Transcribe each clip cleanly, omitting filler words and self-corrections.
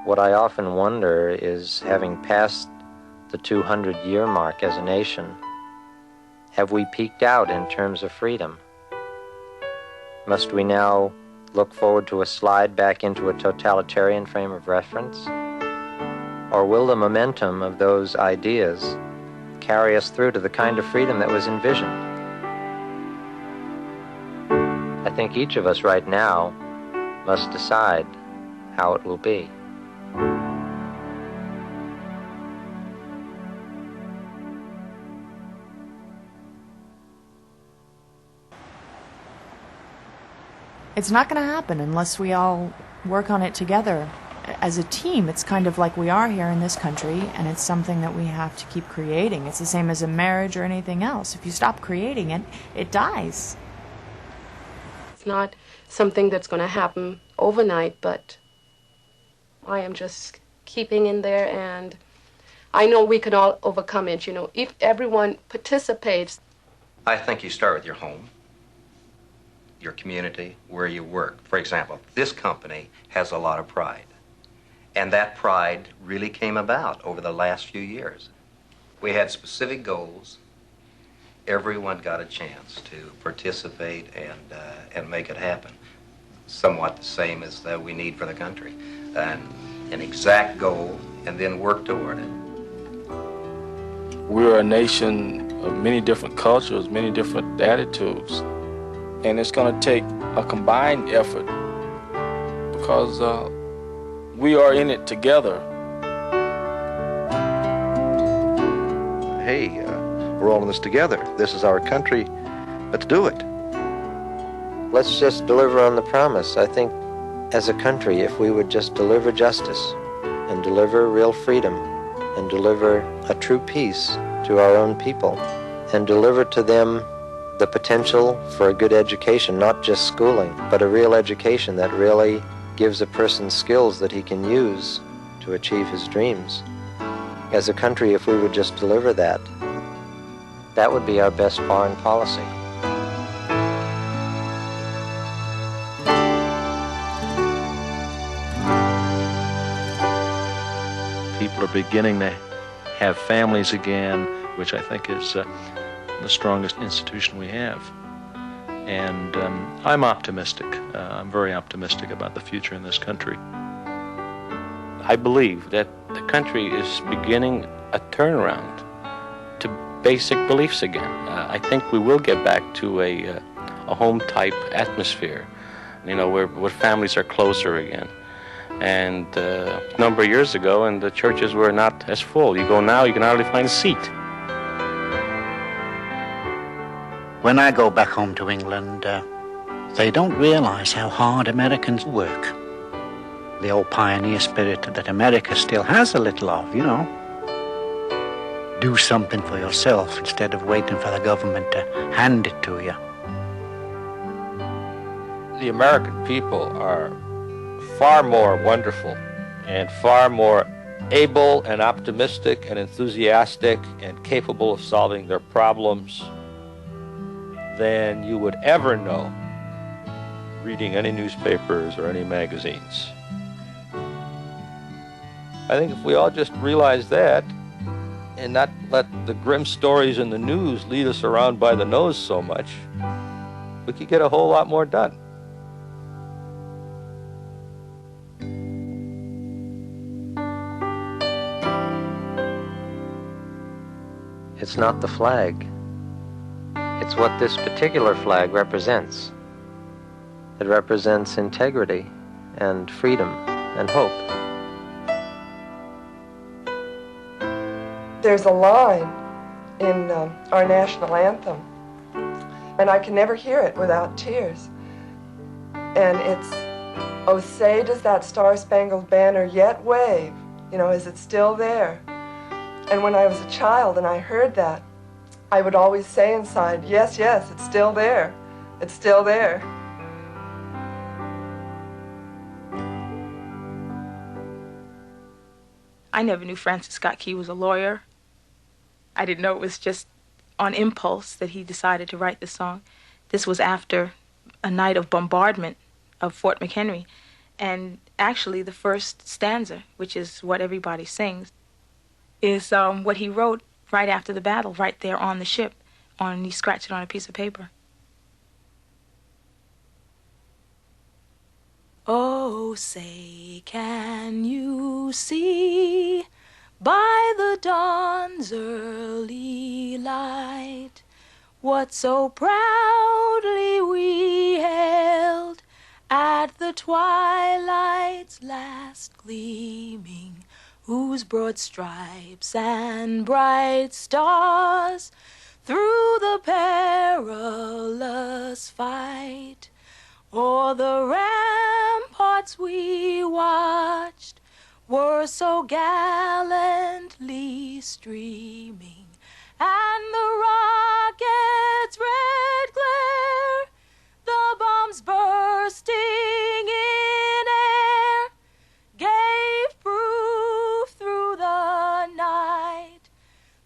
What I often wonder is, having passed the 200-year mark as a nation, have we peaked out in terms of freedom? Must we now look forward to a slide back into a totalitarian frame of reference? Or will the momentum of those ideas carry us through to the kind of freedom that was envisioned? I think each of us right now must decide how it will be. It's not going to happen unless we all work on it together. As a team, it's kind of like we are here in this country, and it's something that we have to keep creating. It's the same as a marriage or anything else. If you stop creating it, it dies. It's not something that's going to happen overnight, but I am just keeping in there, and I know we can all overcome it. You know, if everyone participates. I think you start with your home, your community, where you work. For example, this company has a lot of pride. And that pride really came about over the last few years. We had specific goals. Everyone got a chance to participate and make it happen. Somewhat the same as that we need for the country. An exact goal, and then work toward it. We're a nation of many different cultures, many different attitudes. And it's going to take a combined effort because we are in it together. Hey, we're all in this together. This is our country. Let's do it. Let's just deliver on the promise. I think as a country, if we would just deliver justice and deliver real freedom and deliver a true peace to our own people and deliver to them the potential for a good education, not just schooling, but a real education that really gives a person skills that he can use to achieve his dreams. As a country, if we would just deliver that, that would be our best foreign policy. People are beginning to have families again, which I think is the strongest institution we have. And I'm optimistic. I'm very optimistic about the future in this country. I believe that the country is beginning a turnaround to basic beliefs again. I think we will get back to a home-type atmosphere, you know, where families are closer again. And a number of years ago, and the churches were not as full. You go now, you can hardly find a seat. When I go back home to England, they don't realize how hard Americans work. The old pioneer spirit that America still has a little of, you know. Do something for yourself instead of waiting for the government to hand it to you. The American people are far more wonderful and far more able and optimistic and enthusiastic and capable of solving their problems than you would ever know reading any newspapers or any magazines. I think if we all just realize that and not let the grim stories in the news lead us around by the nose so much, we could get a whole lot more done. It's not the flag. It's what this particular flag represents. It represents integrity and freedom and hope. There's a line in our national anthem, and I can never hear it without tears. And it's, "Oh, say does that star-spangled banner yet wave? You know, is it still there?" And when I was a child and I heard that, I would always say inside, "Yes, yes, it's still there. It's still there." I never knew Francis Scott Key was a lawyer. I didn't know it was just on impulse that he decided to write this song. This was after a night of bombardment of Fort McHenry. And actually the first stanza, which is what everybody sings, is what he wrote right after the battle, right there on the ship. He scratched it on a piece of paper. Oh, say, can you see by the dawn's early light what so proudly we hailed at the twilight's last gleaming, whose broad stripes and bright stars through the perilous fight o'er the ramparts we watched were so gallantly streaming, and the rocket's red glare, the bombs bursting in air, gave proof through the night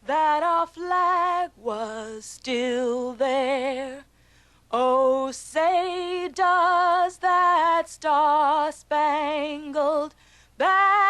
that our flag was still there. Oh, say, does that star-spangled banner